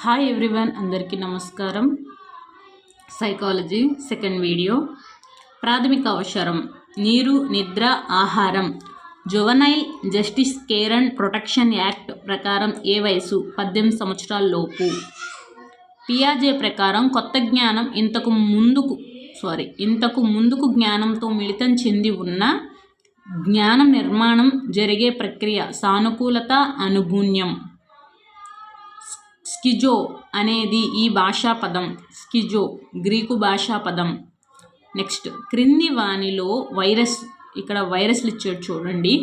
Hi everyone, అందరికీ నమస్కారం. Psychology second video. ప్రాథమిక అవసరం నీరు, నిద్ర, ఆహారం. Juvenile justice care and protection act ప్రకారం ఏ వయసు? 18 సంవత్సరాల లోపు. పియాజే ప్రకారం కొత్త జ్ఞానం ఇంతకు ముందుకు జ్ఞానంతో మిళితం చెంది ఉన్న జ్ఞానం నిర్మాణం జరిగే ప్రక్రియ సానుకూలత, అనుగుణ్యం. స్కిజో అనేది ఈ భాషా పదం. స్కిజో గ్రీకు భాషా పదం. నెక్స్ట్, క్రింది వానిలో వైరస్, ఇక్కడ వైరస్లు ఇచ్చాడు చూడండి.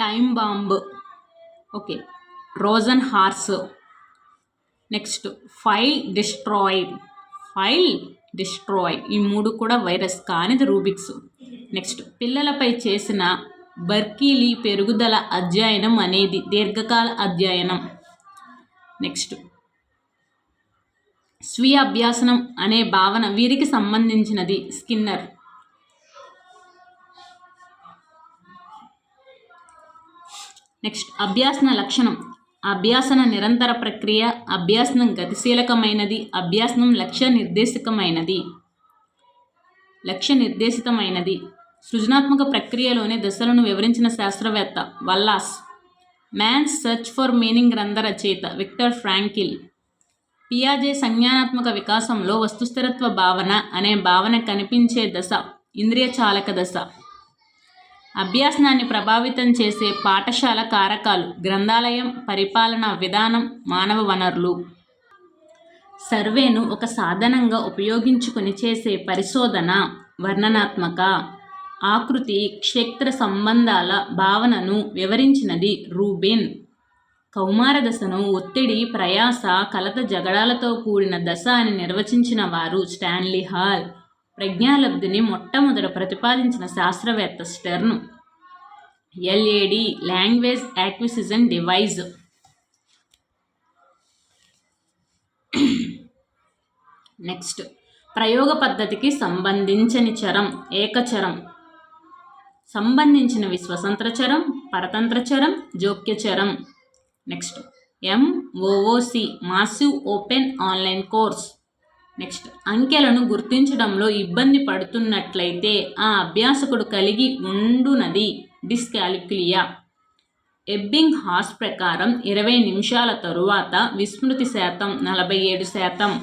Time bomb, okay, Trojan horse. Next, file destroy, ఈ మూడు కూడా వైరస్ కానిది రూబిక్స్. నెక్స్ట్, పిల్లలపై చేసిన బర్కీలీ పెరుగుదల అధ్యయనం అనేది దీర్ఘకాల అధ్యయనం. నెక్స్ట్, స్వీయ అభ్యాసనం అనే భావన వీరికి సంబంధించినది. స్కిన్నర్. నెక్స్ట్, అభ్యాసన లక్షణం. అభ్యాసన నిరంతర ప్రక్రియ. అభ్యాసనం గతిశీలకమైనది. అభ్యాసనం లక్ష్య నిర్దేశితమైనది. సృజనాత్మక ప్రక్రియలోని దశలను వివరించిన శాస్త్రవేత్త Wallas. Man's search for meaning గ్రంథ రచయిత విక్టర్ ఫ్రాంకిల్. పియాజే సంజ్ఞానాత్మక వికాసంలో వస్తుస్థిరత్వ భావన అనే భావన కనిపించే దశ ఇంద్రియ చాలక దశ. అభ్యాసనాన్ని ప్రభావితం చేసే పాఠశాల కారకాలు: గ్రంథాలయం, పరిపాలన విధానం, మానవ వనరులు. సర్వేను ఒక సాధనంగా ఉపయోగించుకుని చేసే పరిశోధన వర్ణనాత్మక. ఆకృతి క్షేత్ర సంబంధాల భావనను వివరించినది రూబిన్. కౌమార దశను ఒత్తిడి, ప్రయాస, కలత, జగడాలతో కూడిన దశ అని నిర్వచించిన వారు స్టాన్లీ హాల్. ప్రజ్ఞాలబ్ధిని మొట్టమొదట ప్రతిపాదించిన శాస్త్రవేత్త Stern. LAD language acquisition device. Next, ప్రయోగ పద్ధతికి సంబంధించని చరం ఏకచరం. సంబంధించినవి స్వతంత్ర చరం, పరతంత్ర చరం, జోక్య చరం. Next, MOOC massive open online course. Next, అంకెలను గుర్తించడంలో ఇబ్బంది పడుతున్నట్లయితే ఆ అభ్యాసకుడు కలిగి ఉండునది డిస్కాలిక్యులియా. ఎబ్బింగ్ హాస్ ప్రకారం 20 నిమిషాల తరువాత విస్మృతి శాతం 47%.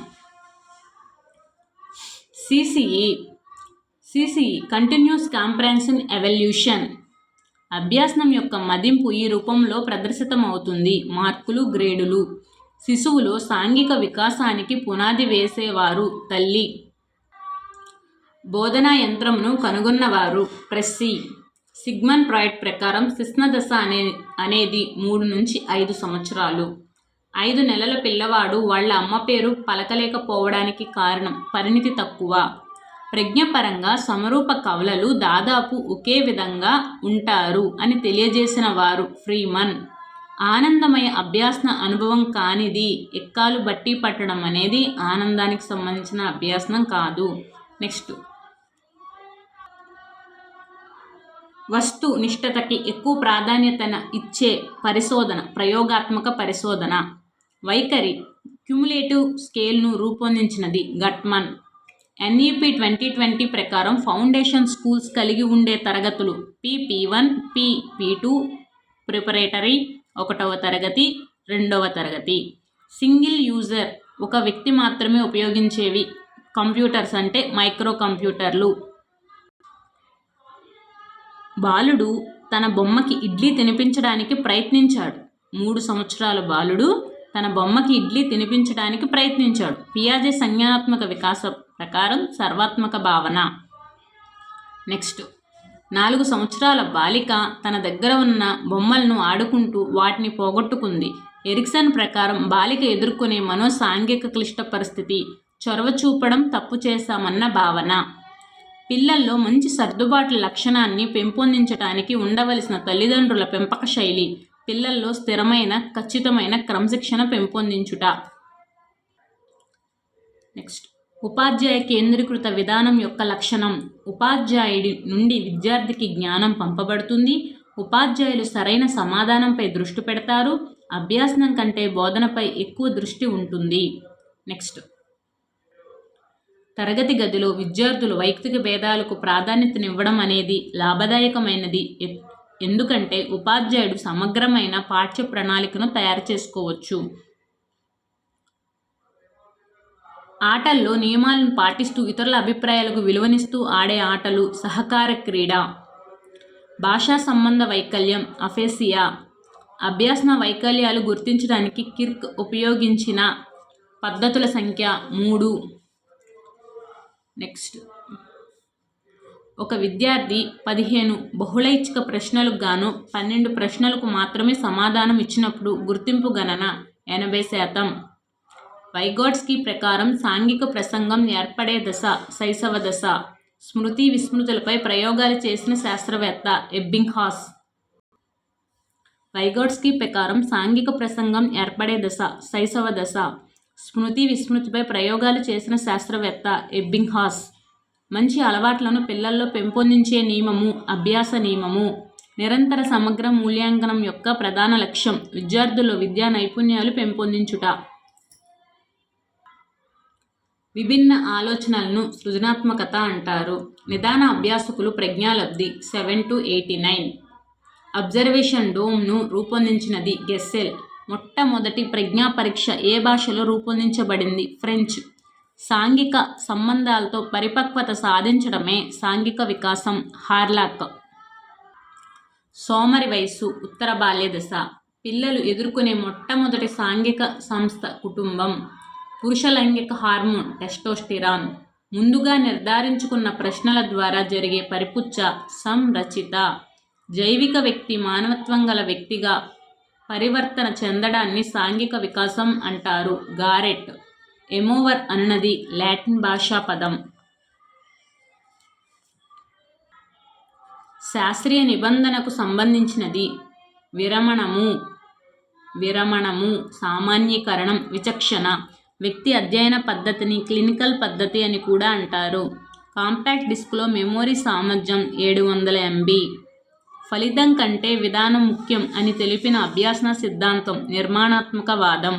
CCE continuous comprehension evaluation. అభ్యాసనం యొక్క మదింపు ఈ రూపంలో ప్రదర్శితమవుతుంది: మార్కులు, గ్రేడులు. శిశువులో సాంఘిక వికాసానికి పునాది వేసేవారు తల్లి. బోధనా యంత్రమును కనుగొన్నవారు ప్రెస్సీ. సిగ్మండ్ ఫ్రాయిడ్ ప్రకారం శిశున దశ అనేది 3 నుంచి 5 సంవత్సరాలు. 5 నెలల పిల్లవాడు వాళ్ళ అమ్మ పేరు పలకలేకపోవడానికి కారణం పరిణితి తక్కువ. ప్రజ్ఞపరంగా సమరూప కవలలు దాదాపు ఒకే విధంగా ఉంటారు అని తెలియజేసిన వారు ఫ్రీమన్. ఆనందమయ అభ్యాసన అనుభవం కానిది. ఎక్కాలు బట్టి పట్టడం అనేది ఆనందానికి సంబంధించిన అభ్యాసనం కాదు. నెక్స్ట్, వస్తు నిష్ఠతకి ఎక్కువ ప్రాధాన్యత ఇచ్చే పరిశోధన ప్రయోగాత్మక పరిశోధన. వైఖరి క్యుములేటివ్ స్కేల్ను రూపొందించినది గట్మన్. NEP 2020 ప్రకారం ఫౌండేషన్ స్కూల్స్ కలిగి ఉండే తరగతులు PP1, PP2 ప్రిపరేటరీ 1వ తరగతి, 2వ తరగతి. సింగిల్ యూజర్ ఒక వ్యక్తి మాత్రమే ఉపయోగించేవి కంప్యూటర్స్ అంటే మైక్రో కంప్యూటర్లు. బాలుడు తన బొమ్మకి ఇడ్లీ తినిపించడానికి ప్రయత్నించాడు. 3 సంవత్సరాల బాలుడు తన బొమ్మకి ఇడ్లీ తినిపించడానికి ప్రయత్నించాడు. పియాజే సంజ్ఞానాత్మక వికాస ప్రకారం సర్వాత్మక భావన. నెక్స్ట్, 4 సంవత్సరాల బాలిక తన దగ్గర ఉన్న బొమ్మలను ఆడుకుంటూ వాటిని పోగొట్టుకుంది. ఎరిక్సన్ ప్రకారం బాలిక ఎదుర్కొనే మనోసాంఘిక క్లిష్ట పరిస్థితి చొరవ చూపడం, తప్పు చేశామన్న భావన. పిల్లల్లో మంచి సర్దుబాట్ల లక్షణాన్ని పెంపొందించడానికి ఉండవలసిన తల్లిదండ్రుల పెంపక శైలి. పిల్లల్లో స్థిరమైన, ఖచ్చితమైన క్రమశిక్షణ పెంపొందించుట. నెక్స్ట్, ఉపాధ్యాయ కేంద్రీకృత విధానం యొక్క లక్షణం. ఉపాధ్యాయుడి నుండి విద్యార్థికి జ్ఞానం పంపబడుతుంది. ఉపాధ్యాయులు సరైన సమాధానంపై దృష్టి పెడతారు. అభ్యాసనం కంటే బోధనపై ఎక్కువ దృష్టి ఉంటుంది. నెక్స్ట్, తరగతి గదిలో విద్యార్థులు వైయక్తిక భేదాలకు ప్రాధాన్యతనివ్వడం అనేది లాభదాయకమైనది. ఎందుకంటే ఉపాధ్యాయుడు సమగ్రమైన పాఠ్య ప్రణాళికను తయారు చేసుకోవచ్చు. ఆటల్లో నియమాలను పాటిస్తూ ఇతరుల అభిప్రాయాలకు విలువనిస్తూ ఆడే ఆటలు సహకార క్రీడ. భాషా సంబంధ వైకల్యం అఫేసియా. అభ్యాసన వైకల్యాలు గుర్తించడానికి కిర్క్ ఉపయోగించిన పద్ధతుల సంఖ్య 3. నెక్స్ట్, ఒక విద్యార్థి 15 బహుళైచ్ఛిక ప్రశ్నలకు గాను 12 ప్రశ్నలకు మాత్రమే సమాధానం ఇచ్చినప్పుడు గుర్తింపు గణన 80%. వైగోట్స్కీ ప్రకారం సాంఘిక ప్రసంగం ఏర్పడే దశ శైశవ దశ. స్మృతి విస్మృతులపై ప్రయోగాలు చేసిన శాస్త్రవేత్త ఎబ్బింగ్హాస్. వైగోట్స్కీ ప్రకారం సాంఘిక ప్రసంగం ఏర్పడే దశ శైశవ దశ. స్మృతి విస్మృతిపై ప్రయోగాలు చేసిన శాస్త్రవేత్త ఎబ్బింగ్హాస్. మంచి అలవాట్లను పిల్లల్లో పెంపొందించే నియమము అభ్యాస నియమము. నిరంతర సమగ్ర మూల్యాంకనం యొక్క ప్రధాన లక్ష్యం విద్యార్థుల్లో విద్యా నైపుణ్యాలు పెంపొందించుట. విభిన్న ఆలోచనలను సృజనాత్మకత అంటారు. నిదాన అభ్యాసకులు ప్రజ్ఞాలబ్ధి 7 to 89. అబ్జర్వేషన్ డోమ్ను రూపొందించినది గెస్సెల్. మొట్టమొదటి ప్రజ్ఞా పరీక్ష ఏ భాషలో రూపొందించబడింది? ఫ్రెంచ్. సాంఘిక సంబంధాలతో పరిపక్వత సాధించడమే సాంఘిక వికాసం. హార్లాక్. సోమరి వయస్సు ఉత్తర బాల్య దశ. పిల్లలు ఎదుర్కొనే మొట్టమొదటి సాంఘిక సంస్థ కుటుంబం. పురుష లైంగిక హార్మోన్ టెస్టోస్టెరాన్. ముందుగా నిర్ధారించుకున్న ప్రశ్నల ద్వారా జరిగే పరిపుచ్చ సంరచిత. జైవిక వ్యక్తి మానవత్వం గల వ్యక్తిగా పరివర్తన చెందడాన్ని సాంఘిక వికాసం అంటారు. గారెట్. ఎమోవర్ అనునది లాటిన్ భాషా పదం. శాస్త్రీయ నిబంధనకు సంబంధించినది విరమణము సామాన్యీకరణం విచక్షణ. వ్యక్తి అధ్యయన పద్ధతిని క్లినికల్ పద్ధతి అని కూడా అంటారు. కాంపాక్ట్ డిస్క్లో మెమొరీ సామర్థ్యం 700 MB. ఫలితం కంటే విధానం ముఖ్యం అని తెలిపిన అభ్యాసన సిద్ధాంతం నిర్మాణాత్మక వాదం.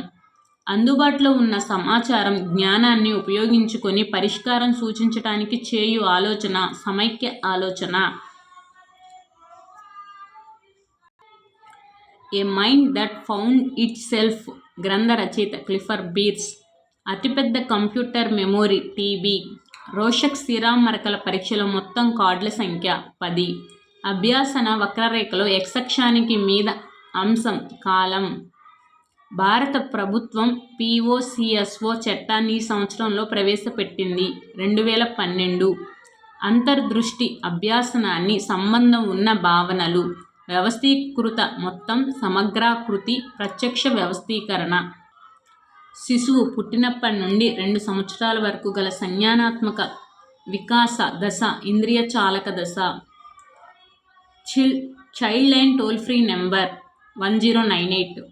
అందుబాటులో ఉన్న సమాచారం జ్ఞానాన్ని ఉపయోగించుకొని పరిష్కారం సూచించడానికి చేయు ఆలోచన సమైక్య ఆలోచన. ఏ మైండ్ దట్ ఫౌండ్ ఇట్ సెల్ఫ్. గ్రంథ రచయిత క్లిఫర్ బీర్స్. అతిపెద్ద కంప్యూటర్ మెమొరీ టీబీ. రోషక్ సిరామ్ మరకల పరీక్షలో మొత్తం కార్డుల సంఖ్య 10. అభ్యాసన వక్రరేఖలో x అక్షానికి మీద అంశం కాలం. భారత ప్రభుత్వం POCSO చట్టాన్ని ఈ సంవత్సరంలో ప్రవేశపెట్టింది 2012. అంతర్దృష్టి అభ్యాసనాన్ని సంబంధం ఉన్న భావనలు. వ్యవస్థీకృత మొత్తం సమగ్రాకృతి ప్రత్యక్ష వ్యవస్థీకరణ. శిశువు పుట్టినప్పటి నుండి 2 సంవత్సరాల వరకు గల సంజ్ఞానాత్మక వికాస దశ ఇంద్రియ చాలక దశ. Child line toll free number 1098.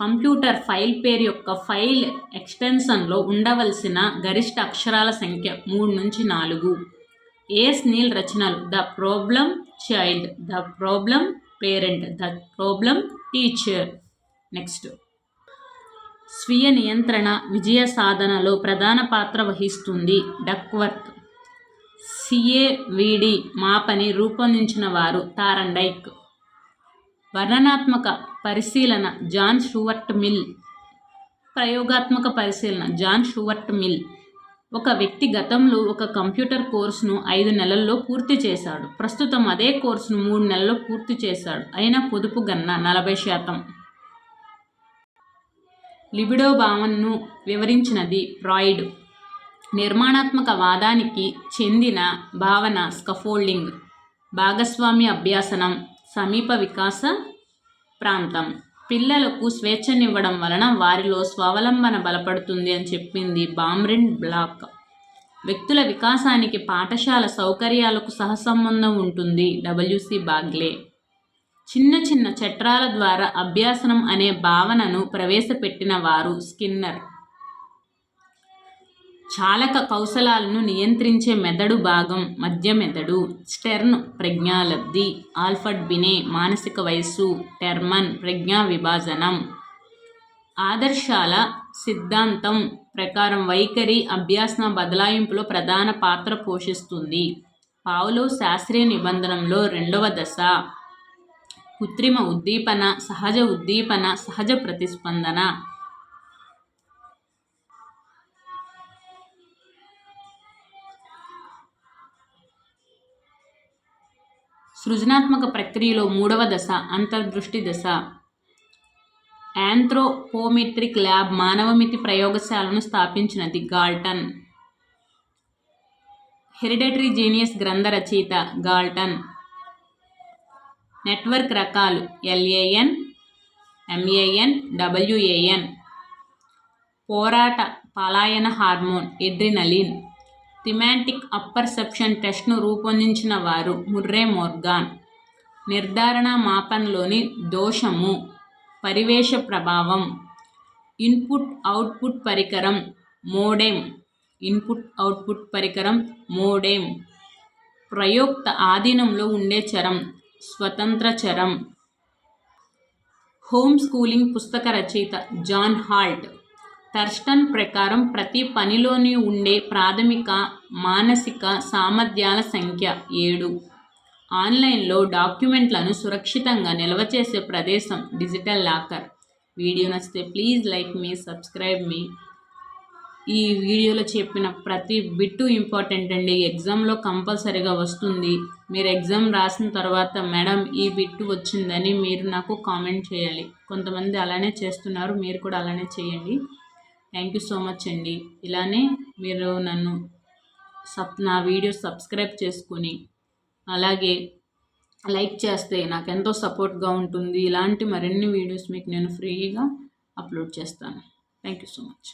Computer file పేరు యొక్క ఫైల్ ఎక్స్టెన్షన్లో ఉండవలసిన గరిష్ట అక్షరాల సంఖ్య 3 నుంచి 4. ఏఎస్ నీల్ రచనలు. The problem child, the problem parent, the problem teacher. Next, స్వీయ నియంత్రణ విజయ సాధనలో ప్రధాన పాత్ర వహిస్తుంది. డక్వర్త్. CAVD మాపని రూపొందించిన వారు తారండైక్. వర్ణనాత్మక పరిశీలన జాన్ స్టూవర్ట్ మిల్. ప్రయోగాత్మక పరిశీలన జాన్ స్టూవర్ట్ మిల్. ఒక వ్యక్తి గతంలో ఒక కంప్యూటర్ కోర్సును 5 నెలల్లో పూర్తి చేశాడు. ప్రస్తుతం అదే కోర్సును 3 నెలల్లో పూర్తి చేశాడు. అయినా పొదుపు గణన 40%. లిబిడో భావనను వివరించినది ఫ్రాయిడ్. నిర్మాణాత్మక వాదానికి చెందిన భావన స్కఫోల్డింగ్. భాగస్వామ్య అభ్యాసనం సమీప వికాస ప్రాంతం. పిల్లలకు స్వేచ్ఛనివ్వడం వలన వారిలో స్వావలంబన బలపడుతుంది అని చెప్పింది బామ్రిన్ బ్లాక్. వ్యక్తుల వికాసానికి పాఠశాల సౌకర్యాలకు సహసంబంధం ఉంటుంది. WC Bagley. చిన్న చిన్న చట్రాల ద్వారా అభ్యాసనం అనే భావనను ప్రవేశపెట్టిన వారు స్కిన్నర్. చాలక కౌశలాలను నియంత్రించే మెదడు భాగం మధ్య మెదడు. స్టెర్న్ ప్రజ్ఞాలబ్ధి. ఆల్ఫర్డ్ బినే మానసిక వయస్సు. టెర్మన్ ప్రజ్ఞా విభాజనం. ఆదర్శాల సిద్ధాంతం ప్రకారం వైఖరి అభ్యాసన బదలాయింపులో ప్రధాన పాత్ర పోషిస్తుంది. పావ్లోవ్ శాస్త్రీయ నిబంధనలో రెండవ దశ కృత్రిమ ఉద్దీపన, సహజ ఉద్దీపన, సహజ ప్రతిస్పందన. సృజనాత్మక ప్రక్రియలో మూడవ దశ అంతర్దృష్టి దశ. యాంథ్రోపోమెట్రిక్ ల్యాబ్ మానవమితి ప్రయోగశాలను స్థాపించినది గాల్టన్. హెరిడిటరీ జీనియస్ గ్రంథ రచయిత గాల్టన్. నెట్వర్క్ రకాలు LAN, MAN, WAN. పోరాట పలాయన హార్మోన్ ఎడ్రినలిన్. థిమాటిక్ అప్పర్సెప్షన్ టెస్ట్ను రూపొందించిన వారు ముర్రే మోర్గాన్. నిర్ధారణ మాపనలోని దోషము పరివేష ప్రభావం. ఇన్పుట్ అవుట్పుట్ పరికరం మోడెమ్. ఇన్పుట్ అవుట్పుట్ పరికరం మోడెమ్. ప్రయోక్త ఆధీనంలో ఉండే చరం స్వతంత్ర చరం. హోమ్ స్కూలింగ్ పుస్తక రచయిత జాన్ హాల్ట్. థర్స్టన్ ప్రకారం ప్రతి పనిలోని ఉండే ప్రాథమిక మానసిక సామర్థ్యాల సంఖ్య 7. ఆన్లైన్లో డాక్యుమెంట్లను సురక్షితంగా నిల్వ చేసే ప్రదేశం డిజిటల్ లాకర్. వీడియో నచ్చితే ప్లీజ్ లైక్ మీ, సబ్స్క్రైబ్ మీ. ఈ వీడియోలో చెప్పిన ప్రతి బిట్టు ఇంపార్టెంట్ అండి. ఎగ్జామ్లో కంపల్సరీగా వస్తుంది. మీరు ఎగ్జామ్ రాసిన తర్వాత మేడం ఈ బిట్టు వచ్చిందని మీరు నాకు కామెంట్ చేయాలి. కొంతమంది అలానే చేస్తున్నారు, మీరు కూడా అలానే చేయండి. థ్యాంక్ యూ సో మచ్ అండి. ఇలానే మీరు నన్ను నా వీడియో సబ్స్క్రైబ్ చేసుకొని అలాగే లైక్ చేస్తే నాకు ఎంతో సపోర్ట్గా ఉంటుంది. ఇలాంటి మరిన్ని వీడియోస్ మీకు నేను ఫ్రీగా అప్లోడ్ చేస్తాను. Thank you so much.